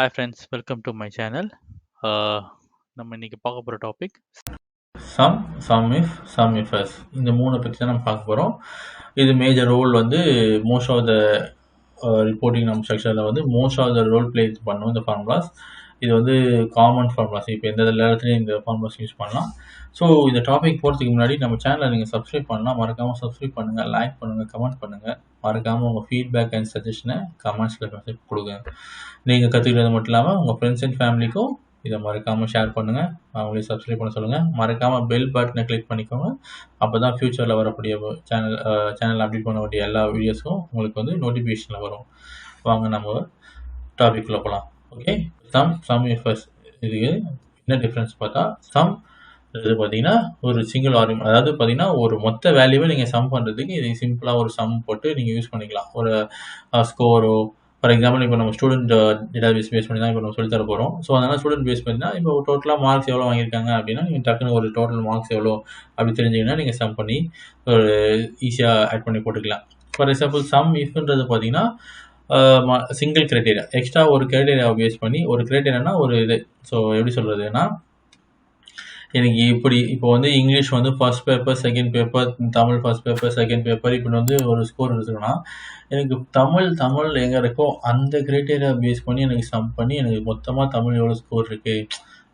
Hi friends, welcome to my channel. நம்ம இன்னைக்கு பார்க்க போகிற டாபிக் சம் இஃபர்ஸ். இந்த 3 பற்றி தான் நம்ம பார்க்க போகிறோம். இது மேஜர் ரோல் வந்து மோஸ்ட் ஆஃப் த ரிப்போர்ட்டிங் நம்ம செக்ஷனில் வந்து most of the role play பண்ணும் இந்த ஃபார்முலாஸ். இது வந்து காமன் ஃபார்முலாஸ். இப்போ எந்த இடத்துலையும் இந்த ஃபார்முலாஸ் யூஸ் பண்ணலாம். ஸோ இந்த டாபிக் போகிறதுக்கு முன்னாடி நம்ம சேனலை நீங்கள் சப்ஸ்கிரைப் பண்ணலாம். மறக்காமல் சப்ஸ்கிரைப் பண்ணுங்கள், லைக் பண்ணுங்கள், கமெண்ட் பண்ணுங்கள். மறக்காமல் உங்கள் ஃபீட்பேக் அண்ட் சஜஷனை கமெண்ட்ஸில் மெசேஜ் கொடுங்க. நீங்கள் கற்றுக்கிறது மட்டும் இல்லாமல் உங்கள் ஃப்ரெண்ட்ஸ் அண்ட் ஃபேமிலிக்கும் இதை மறக்காமல் ஷேர் பண்ணுங்கள். அவங்களையும் சப்ஸ்கிரைப் பண்ண சொல்லுங்கள். மறக்காமல் பெல் பட்டனை கிளிக் பண்ணிக்கோங்க. அப்போ தான் ஃப்யூச்சரில் வரக்கூடிய சேனல் அப்டேட் பண்ண வேண்டிய எல்லா வீடியோஸும் உங்களுக்கு வந்து நோட்டிஃபிகேஷனில் வரும். வாங்க நம்ம டாபிக்குள்ளே போகலாம். ஓகே, சம் இஃபர்ஸ் இதுக்கு என்ன டிஃப்ரென்ஸ் பார்த்தா, சம் இது பார்த்தீங்கன்னா ஒரு சிங்கிள் ஆர்குமெண்ட், அதாவது பார்த்தீங்கன்னா ஒரு மொத்த வேல்யூவை நீங்கள் சம் பண்ணுறதுக்கு இது சிம்பிளாக ஒரு சம் போட்டு நீங்கள் யூஸ் பண்ணிக்கலாம். ஒரு ஸ்கோரோ, ஃபார் எக்ஸாம்பிள் இப்போ நம்ம ஸ்டூடெண்ட் டேட்டாபேஸ் பேஸ் பண்ணி தான் இப்போ நம்ம சொல்லித்தர போகிறோம். ஸோ அதனால் ஸ்டூடெண்ட் பேஸ் பண்ணினா இப்போ டோட்டலாக மார்க்ஸ் எவ்வளோ வாங்கியிருக்காங்க அப்படின்னா நீங்கள் டக்குன்னு ஒரு டோட்டல் மார்க்ஸ் எவ்வளோ அப்படி தெரிஞ்சிங்கன்னா நீங்கள் சம் பண்ணி ஒரு ஈஸியாக ஆட் பண்ணி போட்டுக்கலாம். ஃபார் எக்ஸாம்பிள் சம் இஃப்ன்றது பார்த்தீங்கன்னா சிங்கிள் கிரைட்டீரியா, எக்ஸ்ட்ரா ஒரு கிரைட்டீரியாவை பேஸ் பண்ணி, ஒரு கிரைட்டீரியானா ஒரு இது. ஸோ எப்படி சொல்கிறதுன்னா, எனக்கு இப்படி இப்போ வந்து இங்கிலீஷ் வந்து first paper, second paper, Tamil first paper, second paper, இப்படி வந்து ஒரு ஸ்கோர் இருக்குன்னா எனக்கு தமிழ் எங்கே இருக்கோ அந்த கிரைட்டீரியா பேஸ் பண்ணி எனக்கு சம் பண்ணி எனக்கு மொத்தமாக தமிழ் எவ்வளோ ஸ்கோர் இருக்குது,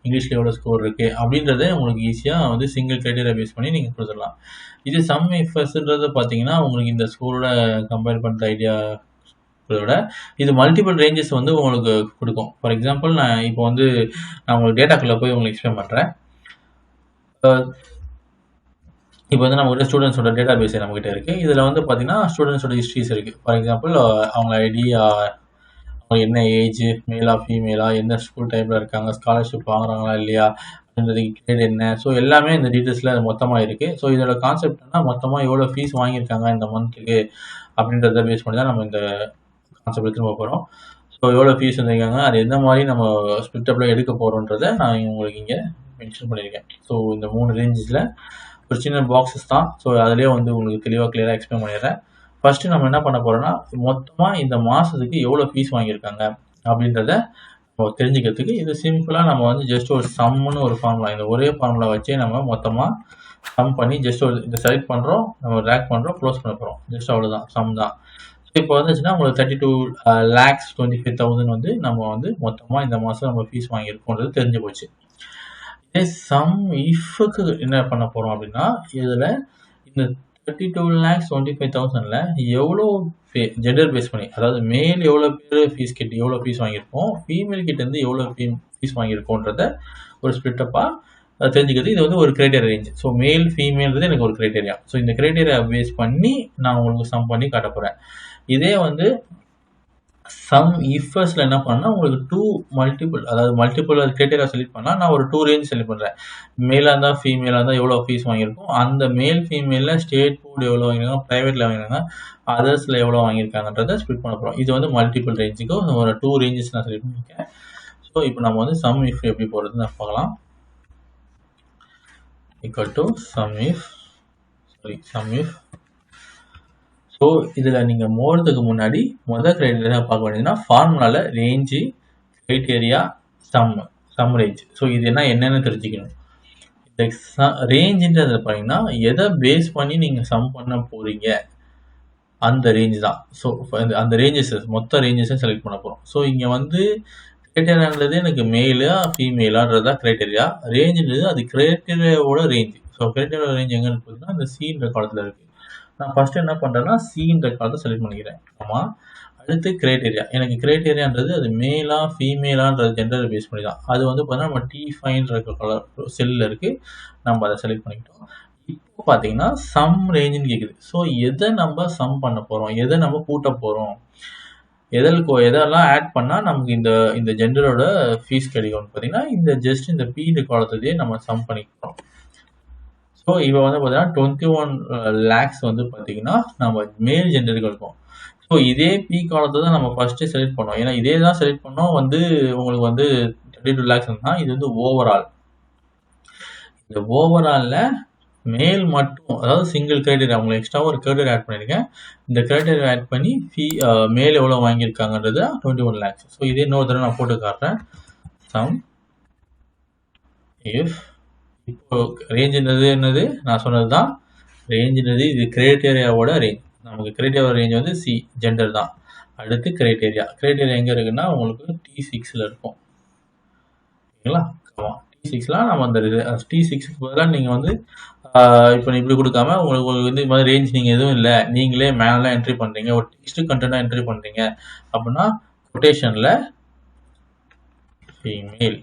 இங்கிலீஷில் எவ்வளோ ஸ்கோர் இருக்குது அப்படின்றத உங்களுக்கு ஈஸியாக வந்து சிங்கிள் கிரைட்டீரியா பேஸ் பண்ணி நீங்கள் கொடுத்துடலாம். இது சம் இஃபர்ஸ்ன்றது பார்த்தீங்கன்னா உங்களுக்கு இந்த ஸ்கோரோட கம்பேர் பண்ணுற ஐடியா விட இது மல்டிபிள் ரேஞ்சஸ் வந்து உங்களுக்கு கொடுக்கும். ஃபார் எக்ஸாம்பிள் நான் இப்போ வந்து நான் உங்களுக்கு டேட்டாக்குள்ளே போய் உங்களுக்கு எக்ஸ்பிளைன் பண்ணுறேன். இப்போ வந்து நம்ம ஒரு ஸ்டூடெண்ட்ஸோட டேட்டா பேஸ் நம்மகிட்ட இருக்குது. இதில் வந்து பார்த்தீங்கன்னா ஸ்டூடெண்ட்ஸோட ஹிஸ்ட்ரிஸ் இருக்குது. ஃபார் எக்ஸாம்பிள் அவங்க ஐடி, அவங்க என்ன ஏஜ், மேலா ஃபீமேலா, என்ன ஸ்கூல் டைப்பில் இருக்காங்க, ஸ்காலர்ஷிப் வாங்குறாங்களா இல்லையா அப்படின்றது, கிரேட் என்ன, ஸோ எல்லாமே இந்த டீட்டெயில்ஸில் மொத்தமாக இருக்குது. ஸோ இதோட கான்செப்ட்னா மொத்தமாக எவ்வளோ ஃபீஸ் வாங்கியிருக்காங்க இந்த மந்த்துக்கு அப்படின்றத பேஸ் பண்ணி தான் நம்ம இந்த கான்செப்ட் திரும்ப போகிறோம். ஸோ எவ்வளோ ஃபீஸ் வந்துருக்காங்க, அது எந்த மாதிரி நம்ம ஸ்பிளிட்டப்பில் எடுக்க போகிறோன்றதை நான் உங்களுக்கு இங்கே மென்ஷன் பண்ணியிருக்கேன். ஸோ இந்த 3 ரேஞ்சஸில் ஒரு சின்ன பாக்ஸஸ் தான். ஸோ அதிலே வந்து உங்களுக்கு தெளிவாக கிளியராக எக்ஸ்பிளைன் பண்ணிடுறேன். ஃபஸ்ட்டு நம்ம என்ன பண்ண போகிறோம்னா, மொத்தமாக இந்த மாதத்துக்கு எவ்வளோ ஃபீஸ் வாங்கியிருக்காங்க அப்படின்றத நம்ம தெரிஞ்சுக்கிறதுக்கு இது சிம்பிளாக நம்ம வந்து ஜஸ்ட் ஒரு சம்முன்னு ஒரு ஃபார்முலா, இந்த ஒரே ஃபார்முலா வச்சே நம்ம மொத்தமாக சம் பண்ணி ஜஸ்ட் ஒரு இதை செலக்ட் பண்ணுறோம், நம்ம ரேக் பண்ணுறோம், க்ளோஸ் பண்ண போகிறோம். ஜஸ்ட் அவ்வளோதான், சம் தான். ஸோ இப்போ வந்துச்சுன்னா உங்களுக்கு 32,25,000 வந்து நம்ம வந்து மொத்தமாக இந்த மாதம் நம்ம ஃபீஸ் வாங்கியிருக்கோன்றது தெரிஞ்சு போச்சு. சம் இஃப்க்கு என்ன பண்ண போகிறோம் அப்படின்னா, இதில் இந்த 32,25,000ல் எவ்வளோ ஜெண்டர் பேஸ் பண்ணி, அதாவது மேல் எவ்வளோ பேர் எவ்வளோ ஃபீஸ் வாங்கியிருக்கோம், ஃபீமேல் கிட்டேருந்து எவ்வளோ ஃபீஸ் வாங்கியிருக்கோன்றத ஒரு ஸ்பிளிட்டப்பாக தெரிஞ்சுக்கிறது. இது வந்து ஒரு கிரைட்டீரியா ரேஞ்ச். ஸோ மேல் ஃபீமேல்ன்றது எனக்கு ஒரு கிரைட்டீரியா. ஸோ இந்த கிரைட்டீரியா பேஸ் பண்ணி நான் உங்களுக்கு சம் பண்ணி காட்ட போகிறேன். இதே வந்து சம் இஃபர்ஸில் என்ன பண்ணால் உங்களுக்கு 2 மல்டிபிள் கிரைட்டீரியா செலக்ட் பண்ணால் நான் ஒரு 2 ரேஞ்ச் செலக்ட் பண்ணுறேன். மேலாக இருந்தால் ஃபீமேலாக இருந்தால் எவ்வளோ ஃபீஸ் வாங்கியிருக்கோம், அந்த மேல் ஃபீமேலில் ஸ்டேட் போர்டு எவ்வளோ வாங்கியிருக்காங்க, ப்ரைவேட்டில் வாங்கியிருக்காங்க, அதர்ஸில் எவ்வளோ வாங்கியிருக்காங்கன்றதை ஸ்பிளிட் பண்ண போகிறோம். இது வந்து மல்டிபிள் ரேஞ்சுக்கு ஒரு 2 ரேஞ்சஸ் நான் செலக்ட் பண்ணியிருக்கேன். ஸோ இப்போ நம்ம வந்து சம் இஃப் எப்படி போகிறதுன்னு நான் பார்க்கலாம். Equal to sum if. So இதில் நீங்கள் போகிறதுக்கு முன்னாடி முதல் கிரைட்டீரியா பார்க்க வேண்டியதுன்னா, ஃபார்முலாவில் range, criteria, sum range. So இது என்னென்னு தெரிஞ்சுக்கணும். இந்த ரேஞ்சுன்றது பார்த்தீங்கன்னா எதை பேஸ் பண்ணி நீங்கள் சம் பண்ண போகிறீங்க அந்த ரேஞ்ச் தான். ஸோ அந்த ரேஞ்சஸ் மொத்த ரேஞ்சஸும் செலக்ட் பண்ண போகிறோம். ஸோ இங்கே வந்து கிரைட்டீரியான்றது எனக்கு மேலா ஃபீமேலான்றதா கிரைட்டீரியா, ரேஞ்சுன்றது அது கிரைட்டீரியாவோட ரேஞ்சு. ஸோ கிரைட்டீரியா ரேஞ்ச் எங்கே இருக்குதுன்னா இந்த சீன்ற காலத்தில் இருக்குது. நான் ஃபஸ்ட்டு என்ன பண்ணுறேன்னா சீன்ற காலத்தை செலக்ட் பண்ணிக்கிறேன். ஆமாம், அடுத்து கிரைட்டீரியா. எனக்கு கிரைட்டீரியான்றது அது மேலா ஃபீமேலான்றது ஜெண்டரை பேஸ் பண்ணி தான். அது வந்து பார்த்தீங்கன்னா நம்ம T5ன்ற கலர் செல்லில் இருக்குது, நம்ம அதை செலக்ட் பண்ணிக்கிட்டோம். இப்போ பார்த்தீங்கன்னா சம் ரேஞ்சுன்னு கேட்குது. ஸோ எதை நம்ம சம் பண்ண போகிறோம், எதை நம்ம கூட்ட போகிறோம், எதெல்லாம் ஆட் பண்ணால் நமக்கு இந்த ஜெண்டரோட ஃபீஸ் கிடைக்கும்னு பார்த்தீங்கன்னா இந்த பீடு காலத்துலேயே நம்ம சம் பண்ணிக்கிறோம். ஸோ இப்போ வந்து பார்த்தீங்கன்னா 21 lakhs வந்து பார்த்தீங்கன்னா நம்ம மேல் ஜெண்டருக்கு இருக்கும். ஸோ இதே பி காலத்தை தான் நம்ம ஃபஸ்ட்டு செலக்ட் பண்ணோம். ஏன்னா இதே தான் செலக்ட் பண்ணோம். வந்து உங்களுக்கு வந்து 32 lakhs தான். இது வந்து ஓவரால். இந்த ஓவராலில் மேல் மட்டும், அதாவது சிங்கிள் கிரைட்டீரியா, உங்களுக்கு எக்ஸ்ட்ரா ஒரு கிரைட்டீரியா ஆட் பண்ணியிருக்கேன். இந்த கிரைட்டீரியா ஆட் பண்ணி மேல் எவ்வளோ வாங்கியிருக்காங்கன்றது 21 lakhs. ஸோ இதே இன்னொரு தடவை நான் போட்டு காட்டுறேன். சம் இஃப், இப்போ ரேஞ்சுன்றது என்னது, நான் சொன்னது தான் ரேஞ்சுன்றது, இது கிரைட்டீரியாவோட ரேஞ்ச். நமக்கு கிரைட்டீரியாவோட ரேஞ்ச் வந்து சி, ஜெண்டர் தான். அடுத்து கிரைட்டீரியா எங்கே இருக்குன்னா உங்களுக்கு T6ல இருக்கும். ஓகேங்களா? T6லாம் நம்ம அந்த T6க்கு பதிலாக நீங்கள் வந்து இப்போ இப்படி கொடுக்காம உங்களுக்கு வந்து இது மாதிரி ரேஞ்ச் நீங்கள் எதுவும் இல்லை, நீங்களே மேனுவலாக என்ட்ரி பண்ணுறீங்க, ஒரு டெக்ஸ்ட் கண்டென்ட்டாக என்ட்ரி பண்ணுறீங்க அப்படின்னா கொட்டேஷனில் ஃபீமேல்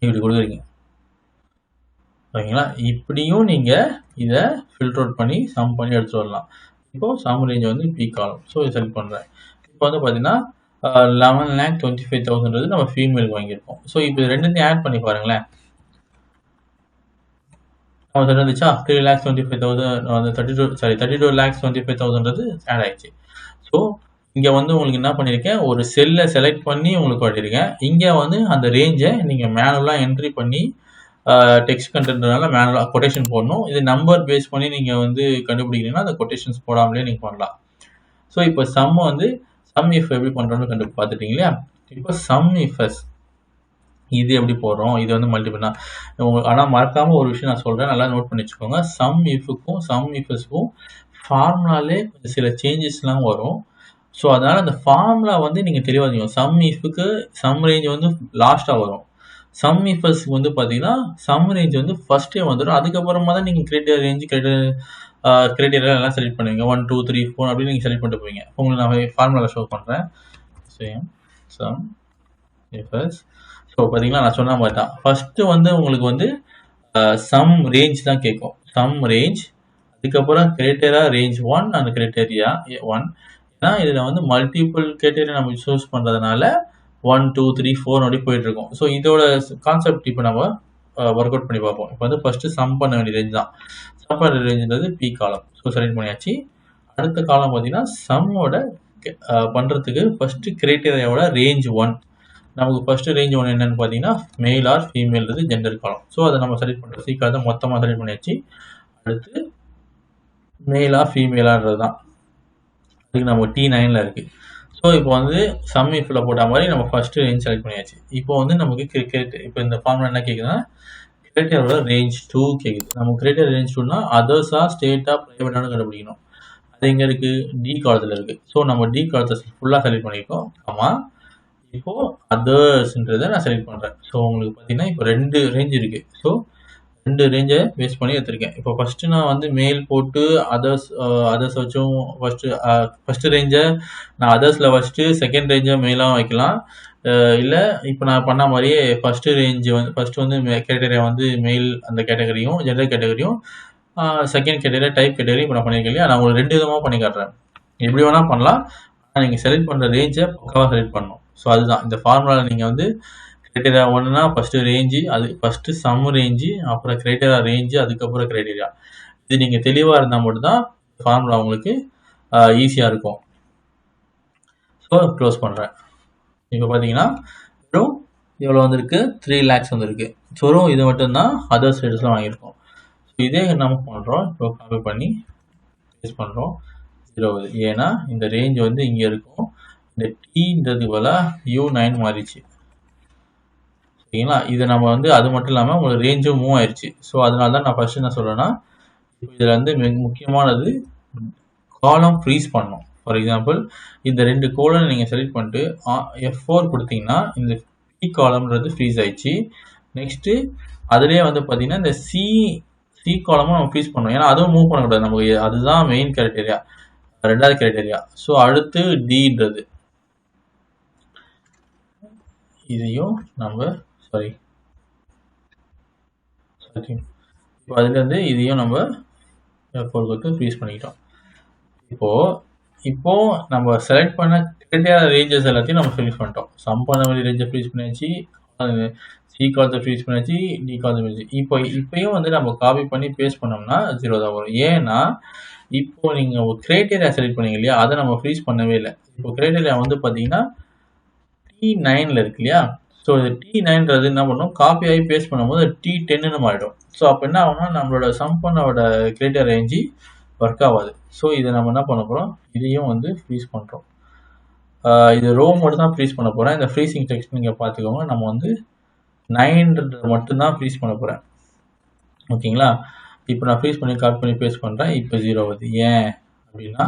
இப்படி கொடுக்குறீங்க. ஓகேங்களா? இப்படியும் நீங்கள் இதை ஃபில்டர் அவுட் பண்ணி சம் பண்ணி எடுத்துகிட்டு வரலாம். இப்போது சம் ரேஞ்ச் வந்து பி காலம். ஸோ இதை செலக்ட் பண்ணுறேன். இப்போ வந்து பார்த்தீங்கன்னா 11,25,000 நம்ம ஃபீமேலுக்கு வாங்கியிருக்கோம். ஸோ இப்போ இது ரெண்டுத்தையும் ஆட் பண்ணி பாருங்களேன். நம்ம இருந்துச்சா 3,25,000 வந்து 32,25,000 ஆட் ஆயிடுச்சு. ஸோ இங்கே வந்து உங்களுக்கு என்ன பண்ணியிருக்கேன், ஒரு செல்லை செலக்ட் பண்ணி உங்களுக்கு காட்டியிருக்கேன். இங்கே வந்து அந்த ரேஞ்சை நீங்கள் மேனுவலாக என்ட்ரி பண்ணி டெக்ஸ்ட் கண்டென்ட்னால மேனுவலாக கொட்டேஷன் போடணும். இது நம்பர் பேஸ் பண்ணி நீங்கள் வந்து கண்டுபிடிக்கிறீங்கன்னா அந்த கொட்டேஷன்ஸ் போடாமலே நீங்கள் பண்ணலாம். ஸோ இப்போ சம் வந்து சம் இஃப் எப்படி பண்ணுறோன்னு பார்த்துட்டீங்க இல்லையா? இப்போ சம் இஃப்எஸ் இது எப்படி போடுறோம், இது வந்து மல்டிபிள்னா உங்களுக்கு. ஆனால் மறக்காமல் ஒரு விஷயம் நான் சொல்கிறேன், நல்லா நோட் பண்ணி வச்சுக்கோங்க. சம் இஃபுக்கும் சம் இஃப்எஸ்க்கும் ஃபார்முலாலே கொஞ்சம் சில சேஞ்சஸ்லாம் வரும். ஸோ அதனால் அந்த ஃபார்முலா வந்து நீங்கள் தெளிவாக தெரியும். சம் இஃபுக்கு சம் ரேஞ்ச் வந்து லாஸ்ட்டாக வரும். சம் இஃப்எஸ்க்கு வந்து பார்த்தீங்கன்னா சம் ரேஞ்ச் வந்து ஃபஸ்ட்டே வந்துடும். அதுக்கப்புறமா தான் நீங்கள் கிரைட்டீரியா ரேஞ்சு கிரைட்டீரியா எல்லாம் செலக்ட் பண்ணுவீங்க. 1 2 3 4 அப்படின்னு நீங்கள் செலக்ட் பண்ணிட்டு போவீங்க. உங்களுக்கு நான் ஃபார்முலா ஷோ பண்ணுறேன். Same sum ifs. ஸோ பார்த்தீங்களா, நான் சொன்ன மாதிரி தான். ஃபஸ்ட்டு வந்து உங்களுக்கு வந்து சம் ரேஞ்ச் தான் கேட்கும். சம் ரேஞ்ச், அதுக்கப்புறம் கிரைட்டீரியா ரேஞ்ச் 1 அண்ட் கிரைட்டீரியா 1. ஏன்னா இதில் வந்து மல்டிபிள் கிரைட்டீரியா நம்ம சூஸ் பண்ணுறதுனால 1 2 3 4 அப்படி போயிட்டு இருக்கோம். ஸோ இதோட கான்செப்ட் இப்போ நம்ம ஒர்க் அவுட் பண்ணி பார்ப்போம். இப்போ வந்து ஃபஸ்ட்டு சம் பண்ண வேண்டிய ரேஞ்ச் தான். சம் பண்ண ரேஞ்சுன்றது பி காலம். ஸோ செலக்ட் பண்ணியாச்சு. அடுத்த காலம் பார்த்தீங்கன்னா சம்மோட பண்ணுறதுக்கு ஃபஸ்ட்டு கிரைட்டீரியாவோட ரேஞ்ச் 1. நமக்கு ஃபஸ்ட்டு ரேஞ்ச் 1 என்னென்னு பார்த்தீங்கன்னா மேல் ஆர் ஃபீமேல்றது ஜெண்டர் காலம். ஸோ அதை நம்ம செலக்ட் பண்ணுறோம். சி காலத்தை மொத்தமாக செலக்ட் பண்ணியாச்சு. அடுத்து மேலா ஃபீமேலான்றது தான். அதுக்கு நம்ம T9ல் இருக்குது. ஸோ இப்போ வந்து சம் இஃபில் போட்ட மாதிரி நம்ம ஃபஸ்ட்டு ரேஞ்ச் செலக்ட் பண்ணியாச்சு. இப்போ வந்து நமக்கு இப்போ இந்த ஃபார்முலா என்ன கேட்குதுன்னா கிரைட்டீரியாவோட ரேஞ்ச் 2 கேட்குது. நம்ம கிரைட்டீரியா ரேஞ்ச் 2னா அதர்ஸா ஸ்டேட்டா ப்ரைவேட்டானு கண்டுபிடிக்கணும். அது எங்கே இருக்குது, டி காலத்தில் இருக்குது. ஸோ நம்ம டி காலத்தை ஃபுல்லாக செலக்ட் பண்ணியிருக்கோம். ஆமாம், இப்போது அதர்ஸ்ன்றதை நான் செலக்ட் பண்ணுறேன். ஸோ உங்களுக்கு பார்த்தீங்கன்னா இப்போ 2 ரேஞ்ச் இருக்குது. ஸோ 2 ரேஞ்சை பேஸ் பண்ணி எடுத்திருக்கேன். இப்போ ஃபஸ்ட்டு நான் வந்து மேல் போட்டு அதர்ஸ் வச்சும் ஃபஸ்ட்டு ரேஞ்சை நான் அதர்ஸில் வச்சுட்டு செகண்ட் ரேஞ்சை மேலாக வைக்கலாம். இல்லை இப்போ நான் பண்ண மாதிரியே ஃபஸ்ட்டு ரேஞ்சு வந்து ஃபஸ்ட்டு வந்து கேட்டகரியா வந்து மெயில் அந்த கேட்டகரியும் ஜென்ரல் கேட்டகரியும் செகண்ட் கேட்டகரி டைப் கேட்டகரி இப்போ நான் பண்ணியிருக்கேன் இல்லையா? நான் உங்களுக்கு 2 விதமாக பண்ணி காட்டுறேன். எப்படி வேணால் பண்ணலாம். ஆனால் நீங்கள் செலக்ட் பண்ணுற ரேஞ்சை பக்காவாக செலக்ட் பண்ணணும். ஸோ அதுதான் இந்த ஃபார்முலாவில் நீங்கள் வந்து கிரைட்டீரியா 1னா ஃபஸ்ட்டு ரேஞ்சு, அது ஃபஸ்ட்டு சம் ரேஞ்சு, அப்புறம் கிரைட்டீரியா ரேஞ்சு, அதுக்கப்புறம் கிரைட்டீரியா. இது நீங்கள் தெளிவாக இருந்தால் மட்டும்தான் ஃபார்முலா உங்களுக்கு ஈஸியாக இருக்கும். ஸோ க்ளோஸ் பண்ணுறேன். இப்போ பார்த்தீங்கன்னா வெறும் எவ்வளோ வந்திருக்கு, 3 lakhs வந்திருக்கு. ஸோ இது மட்டும்தான் அதர் ஸ்டேட்டஸ்லாம் வாங்கியிருக்கோம். ஸோ இதே நம்ம பண்ணுறோம். இப்போ காப்பி பண்ணி பேஸ்ட் பண்ணுறோம். 0. ஏன்னா இந்த ரேஞ்ச் வந்து இங்கே இருக்கும். இந்த டீன்றது பதிலாக U9 மாறிச்சு. சரிங்களா? இது நம்ம வந்து அது மட்டும் இல்லாமல் உங்களுக்கு ரேஞ்சும் மூவ் ஆயிடுச்சு. ஸோ அதனால தான் நான் ஃபஸ்ட்டு என்ன சொல்கிறேன்னா, இப்போ இதில் வந்து முக்கியமானது காலம் ஃப்ரீஸ் பண்ணணும். ஃபார் எக்ஸாம்பிள் இந்த 2 கோலனை நீங்கள் செலக்ட் பண்ணிட்டு F4 கொடுத்தீங்கன்னா இந்த பி காலம்ன்றது ஃப்ரீஸ் ஆயிடுச்சு. நெக்ஸ்ட்டு அதுலேயே வந்து பார்த்தீங்கன்னா இந்த சி காலமும் நம்ம ஃப்ரீஸ் பண்ணணும். ஏன்னா அதுவும் மூவ் பண்ணக்கூடாது. நமக்கு அதுதான் மெயின் கிரைட்டீரியா, 2வது கிரைட்டீரியா. ஸோ அடுத்து டின்றது இதையும் நம்ம இப்போ அதுலேருந்து இதையும் நம்ம F4 கொடுத்து ஃப்ரீஸ் பண்ணிக்கிட்டோம். இப்போ நம்ம செலக்ட் பண்ண கிரைட்டீரியா ரேஞ்சஸ் எல்லாத்தையும் நம்ம ஃப்ரீஸ் பண்ணிட்டோம். சம் பண்ண வேண்டிய ரேஞ்சை ஃப்ரீஸ் பண்ணியாச்சு, சி காலத்தை ஃப்ரீஸ் பண்ணியாச்சு, டி காலத்தை ஃப்ரீஸ். இப்போயும் வந்து நம்ம காப்பி பண்ணி பேஸ்ட் பண்ணோம்னா 0 தான் வரும். ஏன்னா இப்போ நீங்கள் ஒரு கிரைட்டீரியா செலக்ட் பண்ணீங்க இல்லையா, அதை நம்ம ஃப்ரீஸ் பண்ணவே இல்லை. இப்போ கிரைட்டீரியா வந்து பார்த்தீங்கன்னா T9ல் இருக்கு இல்லையா? ஸோ ஸோ இது T9ன்றது என்ன பண்ணும், காப்பி ஆகி பேஸ்ட் பண்ணும்போது T10ன்னு மாறிடும். ஸோ அப்போ என்ன ஆகும்னா நம்மளோட சம் பண்ணோட கிரேட்டர் ரேஞ்சு ஒர்க் ஆகாது. ஸோ இதை நம்ம என்ன பண்ண போகிறோம், இதையும் வந்து ஃப்ரீஸ் பண்ணுறோம். இது ரோ மட்டும் தான் ஃப்ரீஸ் பண்ண போகிறேன். இந்த ஃப்ரீசிங் டெக்ஸ்ட் நீங்கள் பார்த்துக்கோங்க. நம்ம வந்து 9ன்றது மட்டும்தான் ஃப்ரீஸ் பண்ண போகிறேன். ஓகேங்களா? இப்போ நான் ஃப்ரீஸ் பண்ணி காப்பி பண்ணி பேஸ்ட் பண்ணுறேன். இப்போ 0 வருது. ஏன் அப்படின்னா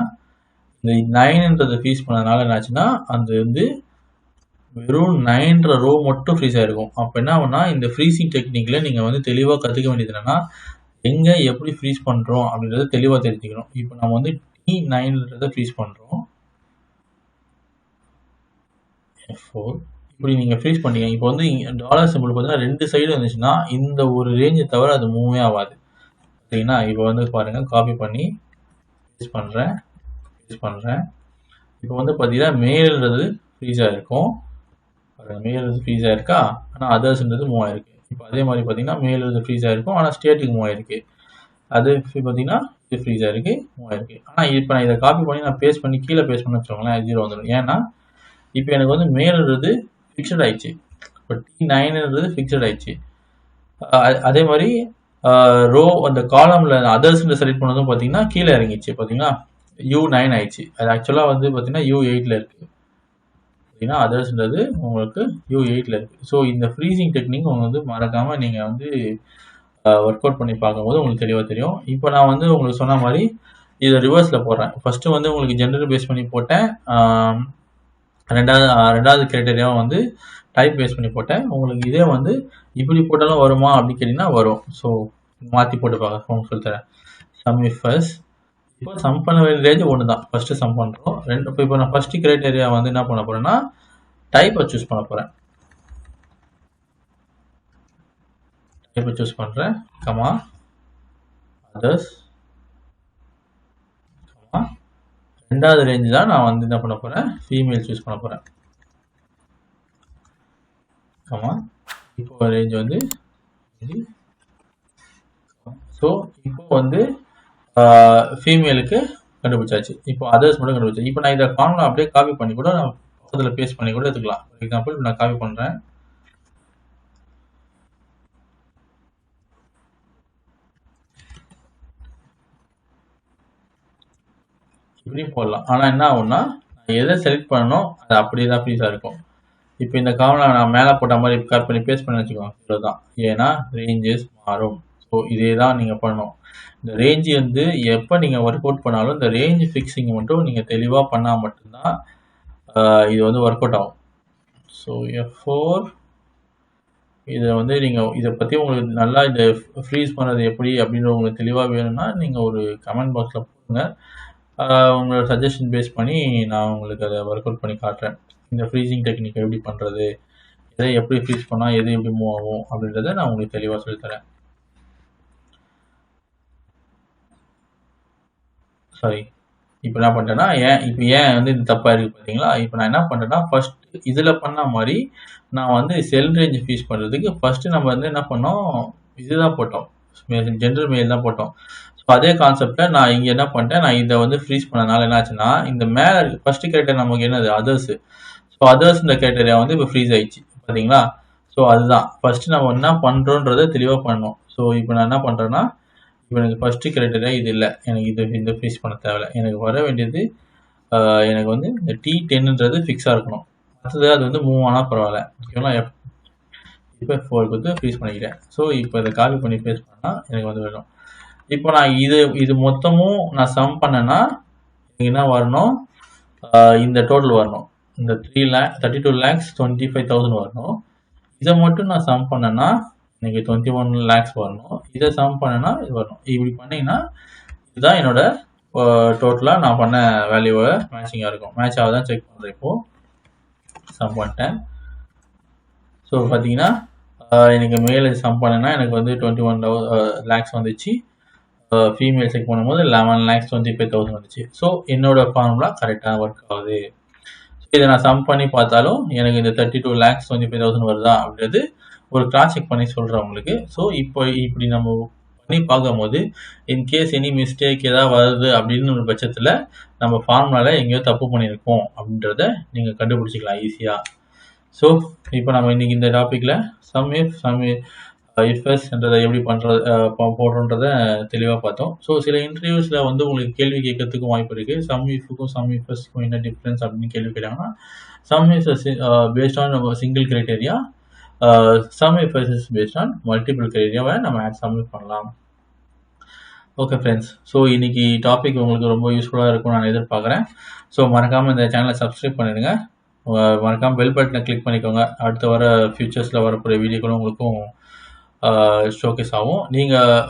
இந்த 9ன்றது ஃப்ரீஸ் பண்ணதுனால என்னாச்சுன்னா அந்த வந்து வெறும் 9ன்ற ரோ மட்டும் ஃப்ரீஸ் ஆகிருக்கும். அப்போ என்ன ஆகும்னா இந்த ஃப்ரீசிங் டெக்னிக்கில் நீங்கள் வந்து தெளிவாக கற்றுக்க வேண்டியது என்னென்னா எங்கே எப்படி ஃப்ரீஸ் பண்ணுறோம் அப்படின்றத தெளிவாக தெரிஞ்சுக்கணும். இப்போ நம்ம வந்து T9ன்றதை ஃப்ரீஸ் பண்ணுறோம். F4 இப்படி நீங்கள் ஃப்ரீஸ் பண்ணீங்க. இப்போ வந்து டாலர் சிம்பிள் பார்த்தீங்கன்னா 2 சைடு வந்துச்சுன்னா இந்த ஒரு ரேஞ்சை தவிர அது மூவே ஆகாது. சரிங்களா? இப்போ வந்து பாருங்கள், காப்பி பண்ணி பேஸ்ட் பண்ணுறேன். இப்போ வந்து பார்த்தீங்கன்னா மேல்ன்றது ஃப்ரீஸாக இருக்கும். மேல்ன்றது ஃப்ரீஸாக இருக்கா, ஆனால் அதர்ஸ்ன்றது மூவ் ஆயிருக்கு. இப்போ அதே மாதிரி பார்த்தீங்கன்னா மேல்ன்றது ஃப்ரீஸாக இருக்கும், ஆனால் ஸ்டேட்டுக்கு மூவ் ஆயிருக்கு. அது பார்த்தீங்கன்னா இது ஃப்ரீஸாக இருக்குது, மூவ் ஆயிருக்கு. ஆனால் இப்போ நான் இதை காப்பி பண்ணி நான் பேஸ்ட் பண்ணி கீழே பேஸ்ட் பண்ணி வச்சோங்களேன், 0 வந்துடும். ஏன்னா இப்போ எனக்கு வந்து மேல்ன்றது ஃபிக்ஸட் ஆயிடுச்சு. இப்போ T9ன்றது ஃபிக்ஸட் ஆயிடுச்சு. அதே மாதிரி ரோ அந்த காலமில் அதர்ஸ்ன்னு செலக்ட் பண்ணதும் பார்த்தீங்கன்னா கீழே இறங்கிச்சு. பார்த்தீங்கன்னா U9 ஆயிடுச்சு. அது ஆக்சுவலாக வந்து பார்த்தீங்கன்னா U8ல் இருக்குது. பார்த்தீங்கன்னா அதர்ஸ்ன்றது உங்களுக்கு U8ல் இருக்குது. ஸோ இந்த ஃப்ரீசிங் டெக்னிக் உங்களுக்கு வந்து மறக்காமல் நீங்கள் வந்து ஒர்க் அவுட் பண்ணி பார்க்கும்போது உங்களுக்கு தெளிவாக தெரியும். இப்போ நான் வந்து உங்களுக்கு சொன்ன மாதிரி இதை ரிவர்ஸில் போடுறேன். ஃபஸ்ட்டு வந்து உங்களுக்கு ஜெண்டர் பேஸ் பண்ணி போட்டேன். ரெண்டாவது கிரைட்டீரியாவை வந்து டைப் பேஸ் பண்ணி போட்டேன். உங்களுக்கு இதே வந்து இப்படி போட்டாலும் வருமா அப்படின்னு கேட்டிங்கன்னா வரும். ஸோ மாற்றி போட்டு பார்க்க சொல்லித்தரேன். சம் இஃப் ஃபர்ஸ்ட் இப்போ சம் பண்ண வேண்டிய ரேஞ்ச் ஒன்று தான். ஃபஸ்ட்டு சம் பண்ணுறோம். இப்போ நான் ஃபஸ்ட்டு கிரைட்டீரியா வந்து என்ன பண்ண போகிறேன்னா டைப்பை சூஸ் பண்ண போகிறேன். டைப்பை சூஸ் பண்ணுறேன். கமா அதர்ஸ் கமா ரெண்டாவது ரேஞ்சு தான் நான் வந்து என்ன பண்ண போகிறேன், ஃபீமேல் சூஸ் பண்ண போகிறேன். கமா இப்போ ரேஞ்ச் வந்து ஸோ இப்போ வந்து ஃபீமேலுக்கு கண்டுபிடிச்சாச்சு. இப்போ அதர்ஸ் மட்டும் கண்டுபிடிச்சாச்சு. இப்போ நான் இதை ஃபார்முலா அப்படியே காப்பி பண்ணி கூட நான் பக்கத்தில் பேஸ்ட் பண்ணி கூட எடுத்துக்கலாம். ஃபார் எக்ஸாம்பிள் நான் காப்பி பண்ணுறேன். இப்படியும் போடலாம். ஆனால் என்ன ஆகும்னா நான் எதை செலக்ட் பண்ணணும் அது அப்படியே தான் ஃப்ரீஸாக இருக்கும். இப்போ இந்த கார்முலா நான் மேலே போட்ட மாதிரி காப்பி பண்ணி பேஸ்ட் பண்ணி வச்சுக்கோங்க. இவ்வளோதான். ஏன்னா ரேஞ்சஸ் மாறும். ஸோ இதே தான் நீங்கள் பண்ணணும். இந்த ரேஞ்சு வந்து எப்போ நீங்கள் ஒர்க் அவுட் பண்ணாலும் இந்த ரேஞ்ச் ஃபிக்ஸிங் மட்டும் நீங்கள் தெளிவாக பண்ணால் மட்டும்தான் இது வந்து ஒர்க் அவுட் ஆகும். ஸோ F4 இதை வந்து நீங்கள் இதை பற்றி உங்களுக்கு நல்லா இந்த ஃப்ரீஸ் பண்ணுறது எப்படி அப்படின்ற உங்களுக்கு தெளிவாக வேணும்னா நீங்கள் ஒரு கமெண்ட் பாக்ஸில் போடுங்க. உங்களோட சஜஷன் பேஸ் பண்ணி நான் உங்களுக்கு அதை ஒர்க் அவுட் பண்ணி காட்டுறேன். இந்த ஃப்ரீசிங் டெக்னிக் எப்படி பண்ணுறது, எதை எப்படி ஃப்ரீஸ் பண்ணால் எது எப்படி மூவ் ஆகும் அப்படின்றத நான் உங்களுக்கு தெளிவாக சொல்லித்தரேன். சாரி, இப்போ என்ன பண்ணிட்டேன்னா ஏன் வந்து இது தப்பாக இருக்குது பார்த்தீங்களா? இப்போ நான் என்ன பண்ணுறேன்னா ஃபஸ்ட்டு இதில் பண்ண மாதிரி நான் வந்து செல் ரேஞ்ச் ஃப்ரீஸ் பண்ணுறதுக்கு ஃபஸ்ட்டு நம்ம வந்து என்ன பண்ணோம், இதுதான் போட்டோம், ஜென்ரல் மெயில் தான் போட்டோம். ஸோ அதே கான்செப்டில் நான் இங்கே என்ன பண்ணிட்டேன், நான் இதை வந்து ஃப்ரீஸ் பண்ணனால என்னாச்சுன்னா இந்த மேலே ஃபஸ்ட்டு கிரைட்டீரியா நமக்கு என்னது அதர்ஸு. ஸோ அதர்ஸ் இந்த கிரைட்டீரியா வந்து இப்போ ஃப்ரீஸ் ஆயிடுச்சு பார்த்தீங்களா? ஸோ அதுதான் ஃபஸ்ட்டு நம்ம என்ன பண்ணுறோன்றதை தெளிவாக பண்ணணும். ஸோ இப்போ நான் என்ன பண்ணுறேன்னா இப்போ எனக்கு ஃபஸ்ட்டு கிரைட்டீரியா இது இல்லை, எனக்கு இந்த ஃப்ரீஸ் பண்ண தேவையில்லை. எனக்கு வர வேண்டியது எனக்கு வந்து இந்த T10ன்றது ஃபிக்ஸாக இருக்கணும். அடுத்தது அது வந்து மூவ் ஆனால் பரவாயில்ல. ஓகேங்களா? இப்போ F4 கொடுத்து ஃப்ரீஸ் பண்ணிக்கிறேன். ஸோ இப்போ இதை காப்பி பண்ணி பேஸ்ட் பண்ணால் எனக்கு வந்து வேணும். இப்போ நான் இது மொத்தமும் நான் சம் பண்ணேன்னா எனக்கு என்ன வரணும், இந்த டோட்டல் வரணும். இந்த 32,25,000 வரணும். இதை மட்டும் நான் சம் பண்ணேன்னா எனக்கு 21 lakhs வரணும். இதை சம் பண்ணேன்னா இது வரணும். இப்படி பண்ணிங்கன்னா இதுதான் என்னோட டோட்டலாக நான் பண்ண வேல்யூவை மேட்சிங்காக இருக்கும். மேட்ச் ஆகுதான் செக் பண்ணுறேன். இப்போது சம் பண்ணிட்டேன். ஸோ பார்த்தீங்கன்னா எனக்கு மேல் சம் பண்ணேன்னா எனக்கு வந்து 21 lakhs வந்துச்சு. ஃபீமேல் செக் பண்ணும்போது 11,25,000 வந்துச்சு. ஸோ என்னோட ஃபார்முலா கரெக்டாக ஒர்க் ஆகுது. ஸோ இதை நான் சம் பண்ணி பார்த்தாலும் எனக்கு இந்த 32,25,000 வருதா அப்படின்றது ஒரு கிராஸ் செக் பண்ணி சொல்கிறேன் உங்களுக்கு. ஸோ இப்போ இப்படி நம்ம பண்ணி பார்க்கும்போது இன்கேஸ் எனி மிஸ்டேக் ஏதாவது வருது அப்படின்னு ஒரு பட்சத்தில் நம்ம ஃபார்முலாவில் எங்கேயோ தப்பு பண்ணியிருக்கோம் அப்படின்றத நீங்கள் கண்டுபிடிச்சிக்கலாம் ஈஸியாக. ஸோ இப்போ நம்ம இன்னைக்கு இந்த டாப்பிக்கில் சம் இஃப்எஸ்ன்றதை எப்படி பண்ணுறது போடுறோன்றதை தெளிவாக பார்த்தோம். ஸோ சில இன்டர்வியூஸில் வந்து உங்களுக்கு கேள்வி கேட்கறதுக்கும் வாய்ப்பு இருக்குது. சம் இஃப்எஸ்க்கும் என்ன டிஃப்ரென்ஸ் அப்படின்னு கேள்வி கேட்டாங்கன்னா, sum is based on single criteria, sum ifs is based on multiple கிரைட்டேரியாவை நம்ம சம் பண்ணலாம். ஓகே ஃப்ரெண்ட்ஸ், ஸோ இன்னைக்கு டாபிக் உங்களுக்கு ரொம்ப யூஸ்ஃபுல்லாக இருக்கும்னு நான் எதிர்பார்க்குறேன். ஸோ மறக்காமல் இந்த சேனலை சப்ஸ்கிரைப் பண்ணிடுங்க. மறக்காமல் பெல் பட்டனை கிளிக் பண்ணிக்கோங்க. அடுத்து வர ஃபியூச்சர்ஸில் வரக்கூடிய வீடியோக்களும் உங்களுக்கும் ஷோகேஸ் ஆகும். நீங்கள்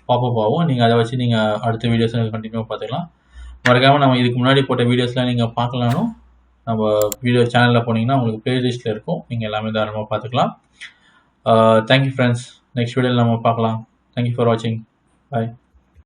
பாப்பப் ஆகும். நீங்கள் அதை வச்சு நீங்கள் அடுத்த வீடியோஸ் கண்டினியூவாக பார்த்துக்கலாம். மறக்காமல் நம்ம இதுக்கு முன்னாடி போட்ட வீடியோஸ்லாம் நீங்கள் பார்க்கலானும் நம்ம வீடியோ சேனலில் போனீங்கன்னா உங்களுக்கு பிளேலிஸ்ட்டில் இருக்கும். நீங்கள் எல்லாமே தாராளமாக பார்த்துக்கலாம். Thank you friends. நெக்ஸ்ட் வீடியோவில் நம்ம பார்க்கலாம். தேங்க்யூ ஃபார் வாட்சிங். Bye.